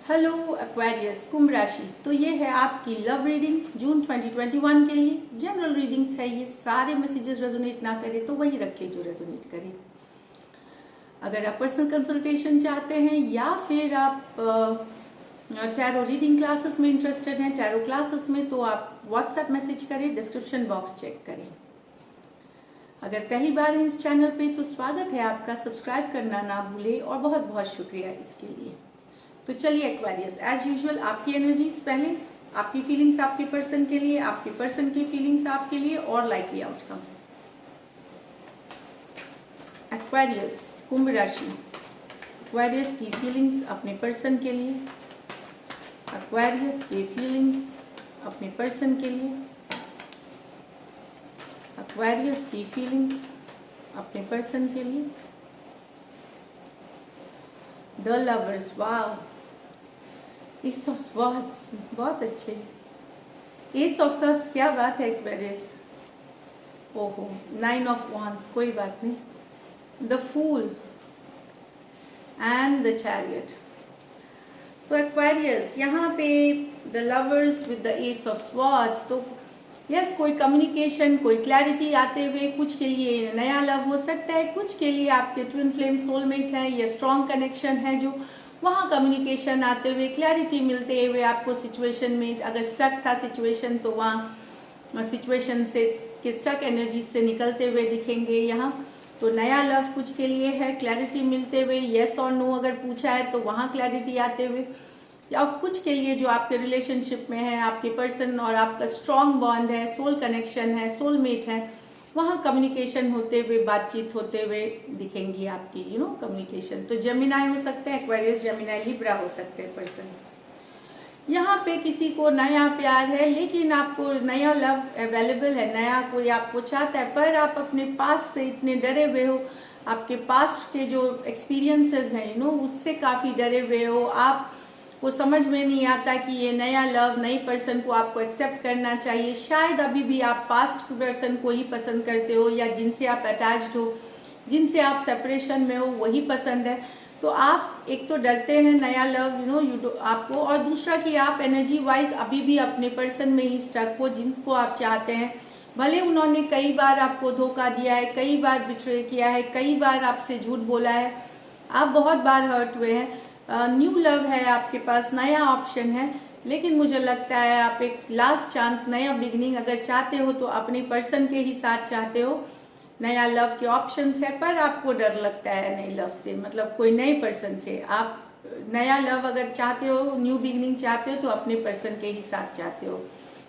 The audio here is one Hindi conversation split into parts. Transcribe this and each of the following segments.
हेलो एक्वेरियस कुंभ राशि। तो ये है आपकी लव रीडिंग जून 2021 के लिए। जनरल रीडिंग्स है, ये सारे मैसेजेस रेजोनेट ना करे तो वही रखे जो रेजोनेट करे। अगर आप पर्सनल कंसल्टेशन चाहते हैं या फिर आप टैरो रीडिंग क्लासेस में इंटरेस्टेड हैं, टैरो क्लासेस में, तो आप व्हाट्सएप मैसेज करें, डिस्क्रिप्शन बॉक्स चेक करें। अगर पहली बार है इस चैनल पे तो स्वागत है आपका, सब्सक्राइब करना ना भूले और बहुत बहुत शुक्रिया इसके लिए। तो चलिए एक्वेरियस, एज यूजुअल आपकी एनर्जीज पहले, आपकी फीलिंग्स आपके पर्सन के लिए, आपके पर्सन की फीलिंग्स आपके लिए और लाइकली आउटकम। एक्वेरियस कुंभ राशि, एक्वेरियस की फीलिंग्स अपने पर्सन के लिए, एक्वेरियस की फीलिंग्स अपने पर्सन के लिए, एक्वेरियस की फीलिंग्स अपने पर्सन के लिए। The lovers, wow, S of swords, बहुत अच्छे। एस ऑफ कप्स, क्या बात है एक्वेरियस। ओहो, 9 ऑफ वांड्स, कोई बात नहीं। The fool and the chariot. तो एक्वेरियस यहाँ पे the lovers with the ace of swords, तो यस, कोई कम्युनिकेशन, कोई क्लैरिटी आते हुए, कुछ के लिए नया लव हो सकता है, कुछ के लिए आपके ट्विन फ्लेम सोलमेट है या स्ट्रॉन्ग कनेक्शन है, जो वहाँ कम्युनिकेशन आते हुए, क्लैरिटी मिलते हुए आपको सिचुएशन में, अगर स्टक था सिचुएशन तो वहाँ सिचुएशन से के स्टक एनर्जी से निकलते हुए दिखेंगे यहाँ। तो नया लव कुछ के लिए है, क्लैरिटी मिलते हुए, येस और नो अगर पूछा है तो वहाँ क्लैरिटी आते हुए, या कुछ के लिए जो आपके रिलेशनशिप में है, आपके पर्सन और आपका स्ट्रॉन्ग बॉन्ड है, सोल कनेक्शन है, सोलमेट है, वहाँ कम्युनिकेशन होते हुए, बातचीत होते हुए दिखेंगी आपकी कम्युनिकेशन। तो जेमिनाई हो सकते हैं एक्वेरियस, जेमिनाई लिब्रा हो सकते हैं पर्सन। यहाँ पे किसी को नया प्यार है, लेकिन आपको नया लव अवेलेबल है, नया कोई आपको चाहता है, पर आप अपने पास से इतने डरे हुए हो, आपके पास्ट के जो एक्सपीरियंसेस हैं उससे काफ़ी डरे हुए हो। आप वो समझ में नहीं आता कि ये नया लव, नई पर्सन को आपको एक्सेप्ट करना चाहिए। शायद अभी भी आप पास्ट पर्सन को ही पसंद करते हो, या जिनसे आप अटैच्ड हो, जिनसे आप सेपरेशन में हो, वही पसंद है। तो आप एक तो डरते हैं नया लव आपको, और दूसरा कि आप एनर्जी वाइज अभी भी अपने पर्सन में ही स्टक हो, जिनको आप चाहते हैं। भले उन्होंने कई बार आपको धोखा दिया है, कई बार बिट्रे किया है, कई बार आपसे झूठ बोला है, आप बहुत बार हर्ट हुए हैं। न्यू लव है आपके पास, नया ऑप्शन है, लेकिन मुझे लगता है आप एक लास्ट चांस, नया बिगनिंग अगर चाहते हो तो अपने पर्सन के ही साथ चाहते हो। नया लव के ऑप्शंस है, पर आपको डर लगता है नए लव से, मतलब कोई नए पर्सन से। आप नया लव अगर चाहते हो, न्यू बिगनिंग चाहते हो, तो अपने पर्सन के ही साथ चाहते हो,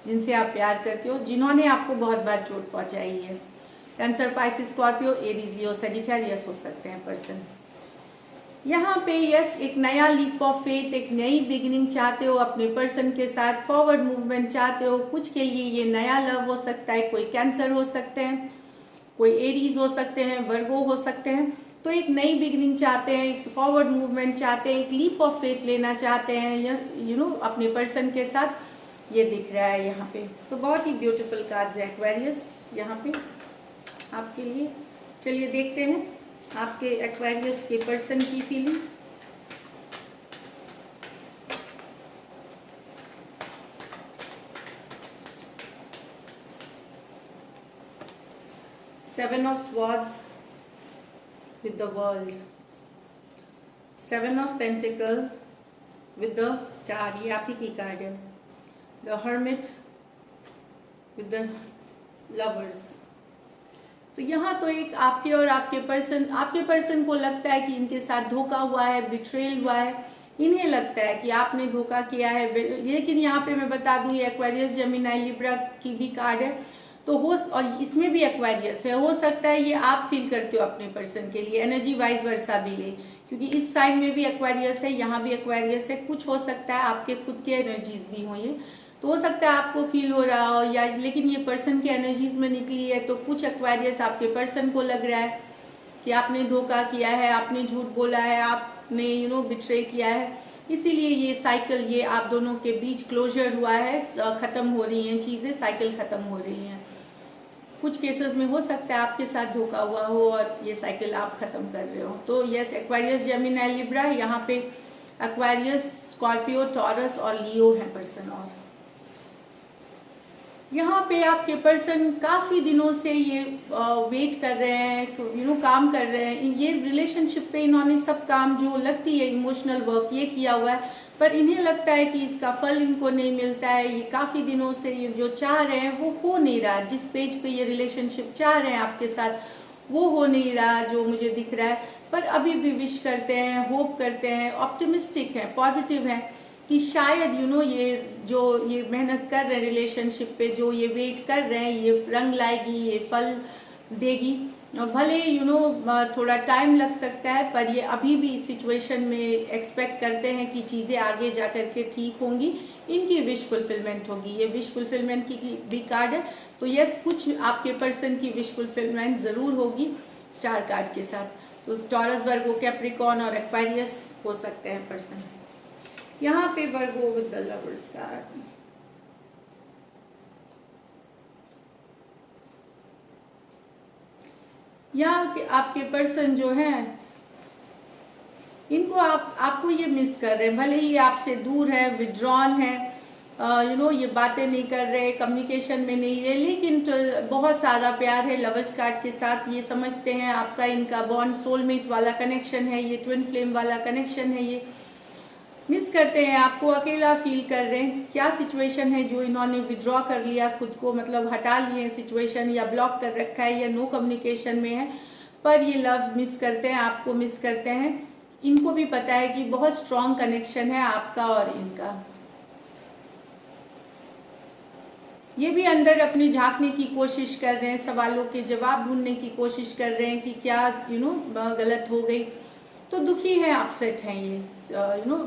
जिनसे आप प्यार करते हो, जिन्होंने आपको बहुत बार चोट पहुंचाई है। कैंसर, पाइसिस, स्कॉर्पियो, एरीज, लियो, सजिटेरियस हो सकते हैं पर्सन। यहाँ पे यस, एक नया लीप ऑफ फेथ, एक नई बिगिनिंग चाहते हो अपने पर्सन के साथ, फॉरवर्ड मूवमेंट चाहते हो। कुछ के लिए ये नया लव हो सकता है, कोई कैंसर हो सकते हैं, कोई एरीज हो सकते हैं, वर्गो हो सकते हैं। तो एक नई बिगिनिंग चाहते हैं, एक फॉरवर्ड मूवमेंट चाहते हैं, एक लीप ऑफ फेथ लेना चाहते हैं अपने पर्सन के साथ, ये दिख रहा है यहाँ पे। तो बहुत ही ब्यूटीफुल कार्ड्स है एक्वेरियस यहाँ पे आपके लिए। चलिए देखते हैं आपके एक्वेरियस के पर्सन की feelings. Seven of swords with the world, seven of pentacle with the star, ये आप ही की कार्ड है। The hermit with the lovers. तो यहाँ तो एक आपके और आपके पर्सन को लगता है कि इनके साथ धोखा हुआ है, बिट्रेल हुआ है, इन्हें लगता है कि आपने धोखा किया है। लेकिन यहाँ पे मैं बता दूँ, ये एक्वेरियस, जेमिनाई, लिब्रा की भी कार्ड है, तो और इसमें भी एक्वेरियस है। हो सकता है ये आप फील करते हो अपने पर्सन के लिए, एनर्जी वाइज वर्सा भी ले, क्योंकि इस साइड में भी एक्वेरियस है, यहाँ भी एक्वेरियस है। कुछ हो सकता है आपके खुद के एनर्जीज भी हो ये, तो हो सकता है आपको फील हो रहा हो, या लेकिन ये पर्सन की एनर्जीज में निकली है। तो कुछ एक्वेरियस आपके पर्सन को लग रहा है कि आपने धोखा किया है, आपने झूठ बोला है, आपने बिट्रे किया है, इसीलिए ये साइकिल, ये आप दोनों के बीच क्लोजर हुआ है, खत्म हो रही हैं चीज़ें, साइकिल खत्म हो रही हैं। कुछ केसेस में हो सकता है आपके साथ धोखा हुआ हो और ये साइकिल आप खत्म कर रहे हो। तो यस, एक्वेरियस, जेमिनाई, लिब्रा, यहाँ पे एक्वेरियस, स्कॉर्पियो, टॉरस और लियो है पर्सन। और यहाँ पे आपके पर्सन काफ़ी दिनों से ये वेट कर रहे हैं, काम कर रहे हैं। ये रिलेशनशिप पे इन्होंने सब काम जो लगती है इमोशनल वर्क ये किया हुआ है, पर इन्हें लगता है कि इसका फल इनको नहीं मिलता है। ये काफ़ी दिनों से ये जो चाह रहे हैं वो हो नहीं रहा। जिस पेज पे ये रिलेशनशिप चाह रहे हैं आपके साथ वो हो नहीं रहा जो मुझे दिख रहा है। पर अभी भी विश करते हैं, होप करते हैं, ऑप्टिमिस्टिक हैं, पॉजिटिव हैं कि शायद ये मेहनत कर रहे हैं रिलेशनशिप पे, जो ये वेट कर रहे हैं ये रंग लाएगी, ये फल देगी। भले थोड़ा टाइम लग सकता है, पर ये अभी भी इस सिचुएशन में एक्सपेक्ट करते हैं कि चीज़ें आगे जा कर के ठीक होंगी, इनकी विश फुलफिलमेंट होगी। ये विश फुलफिलमेंट की भी कार्ड है, तो यस कुछ आपके पर्सन की विश फुलफिलमेंट ज़रूर होगी स्टार कार्ड के साथ। तो टॉरस, वर्गो, कैप्रिकॉर्न और एक्वेरियस हो सकते हैं पर्सन। यहाँ पे वर्गो विद द लवर्स कार्ड। यहाँ के आपके पर्सन जो हैं इनको आपको ये मिस कर रहे हैं, भले ही आपसे दूर है, विड्रॉन है, ये बातें नहीं कर रहे, कम्युनिकेशन में नहीं रहे, लेकिन बहुत सारा प्यार है लवर्स कार्ड के साथ। ये समझते हैं आपका इनका बॉन्ड सोलमेट वाला कनेक्शन है, ये ट्विन फ्लेम वाला कनेक्शन है। ये मिस करते हैं, आपको अकेला फील कर रहे हैं। क्या सिचुएशन है जो इन्होंने विड्रॉ कर लिया खुद को, मतलब हटा लिए सिचुएशन, या ब्लॉक कर रखा है, या नो कम्युनिकेशन में है, पर ये लव मिस करते हैं, आपको मिस करते हैं। इनको भी पता है कि बहुत स्ट्रॉन्ग कनेक्शन है आपका और इनका। ये भी अंदर अपनी झांकने की कोशिश कर रहे हैं, सवालों के जवाब ढूंढने की कोशिश कर रहे हैं कि क्या गलत हो गई। तो दुखी हैं, अपसेट हैं, ये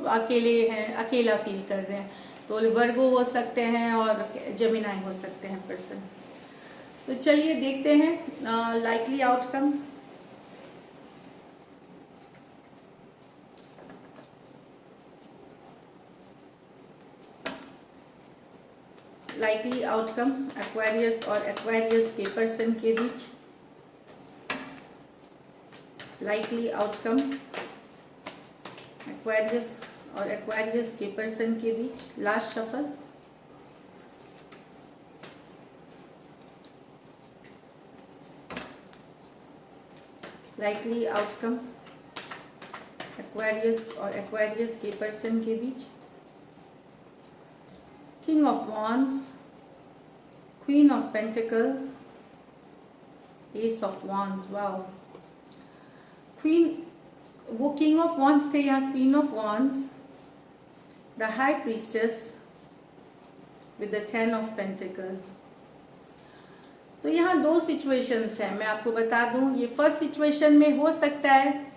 अकेले हैं, अकेला फील कर रहे हैं। तो वर्गो हो सकते हैं और जेमिनाई हो सकते हैं पर्सन। तो चलिए देखते हैं likely outcome. Likely outcome Aquarius और एक्वेरियस के पर्सन के बीच। लाइकली आउटकम एक्वेरियस और एक्वेरियस के पर्सन के बीच। Last shuffle. Likely outcome Aquarius और एक्वेरियस के पर्सन के बीच। King of wands, queen of pentacle, ace of wands. Wow, queen, वो किंग ऑफ वॉन्ड्स थे, यहाँ queen of wands, the high priestess with the 10 of pentacle. तो यहाँ दो सिचुएशंस हैं, मैं आपको बता दूं। ये फर्स्ट सिचुएशन में हो सकता है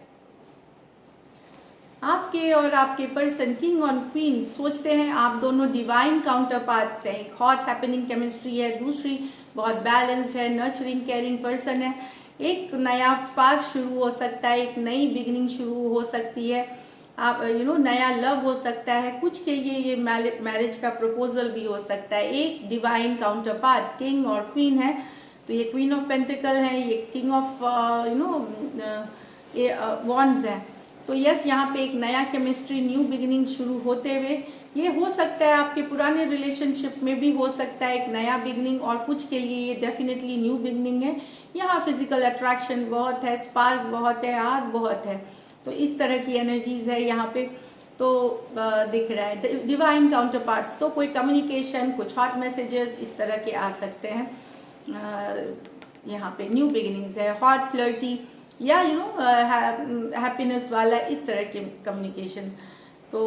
आपके और आपके पर्सन किंग और क्वीन सोचते हैं आप दोनों डिवाइन काउंटर पार्ट्स हैं। एक हॉट हैपनिंग केमिस्ट्री है, दूसरी बहुत बैलेंस्ड है, नर्चरिंग केयरिंग पर्सन है। एक नया स्पार्क शुरू हो सकता है, एक नई बिगनिंग शुरू हो सकती है, आप नया लव हो सकता है। कुछ के लिए ये मैरिज का प्रपोजल भी हो सकता है। एक डिवाइन काउंटर पार्ट किंग और क्वीन है, तो ये क्वीन ऑफ पेंटिकल है, ये किंग ऑफ ये वॉन्ड्स है। तो यस, यहाँ पे एक नया केमिस्ट्री, न्यू बिगिनिंग शुरू होते हुए ये हो सकता है। आपके पुराने रिलेशनशिप में भी हो सकता है एक नया बिगनिंग, और कुछ के लिए ये डेफिनेटली न्यू बिगनिंग है। यहाँ फिजिकल अट्रैक्शन बहुत है, स्पार्क बहुत है, आग बहुत है। तो इस तरह की एनर्जीज है यहाँ पे। तो दिख रहा है डिवाइन काउंटर पार्ट्स, तो कोई कम्युनिकेशन, कुछ हॉट मैसेजेस इस तरह के आ सकते हैं। यहाँ पे न्यू बिगिनिंग्स है, हॉट फ्लर्टी या हैप्पीनेस वाला इस तरह के कम्युनिकेशन। तो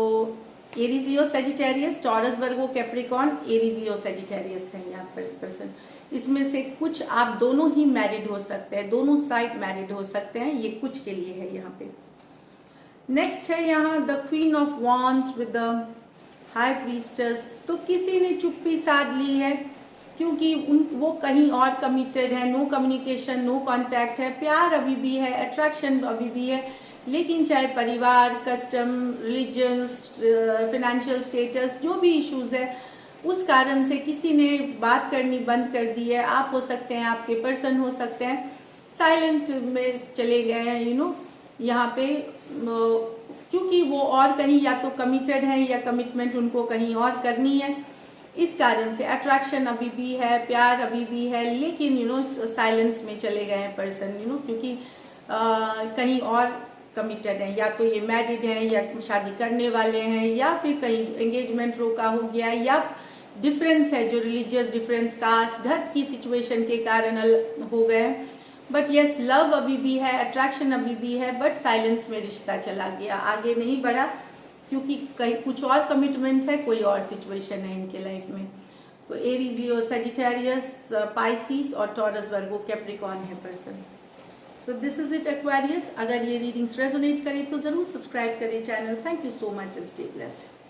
Aries Leo Sagittarius, Taurus Virgo Capricorn, Aries Leo Sagittarius है यहाँ पर पर्सन। इसमें से कुछ आप दोनों ही मैरिड हो सकते हैं, दोनों साइड मैरिड हो सकते हैं, ये कुछ के लिए है यहाँ पे। नेक्स्ट है यहाँ the queen of wands with the high priestess. तो किसी ने चुप्पी साध ली है क्योंकि वो कहीं और कमिटेड है, नो कम्युनिकेशन, नो कांटेक्ट है, प्यार अभी भी है, अट्रैक्शन अभी भी है, लेकिन चाहे परिवार, कस्टम, रिलीजन्स, फिनेंशियल स्टेटस, जो भी इश्यूज है उस कारण से किसी ने बात करनी बंद कर दी है। आप हो सकते हैं, आपके पर्सन हो सकते हैं, साइलेंट में चले गए हैं। यहाँ पे क्योंकि वो और कहीं या तो कमिटेड है या कमिटमेंट उनको कहीं और करनी है, इस कारण से अट्रैक्शन अभी भी है, प्यार अभी भी है, लेकिन साइलेंस में चले गए हैं पर्सन, क्योंकि कहीं और कमिटेड है, या तो ये मैरिड हैं या शादी करने वाले हैं, या फिर कहीं एंगेजमेंट रोका हो गया, या डिफरेंस है जो रिलीजियस डिफरेंस, कास्ट, घर की सिचुएशन के कारण हो गए। बट यस, लव अभी भी है, अट्रैक्शन अभी भी है, बट साइलेंस में रिश्ता चला गया, आगे नहीं बढ़ा, क्योंकि कहीं कुछ और कमिटमेंट है, कोई और सिचुएशन है इनके लाइफ में। तो एरीज, लियो, सजिटेरियस, पाइसिस और टॉरस, वर्गो, कैप्रिकॉर्न है person. So this is it Aquarius. अगर ये रीडिंग्स रेजोनेट करे तो जरूर सब्सक्राइब करें channel. Thank you so much and stay blessed.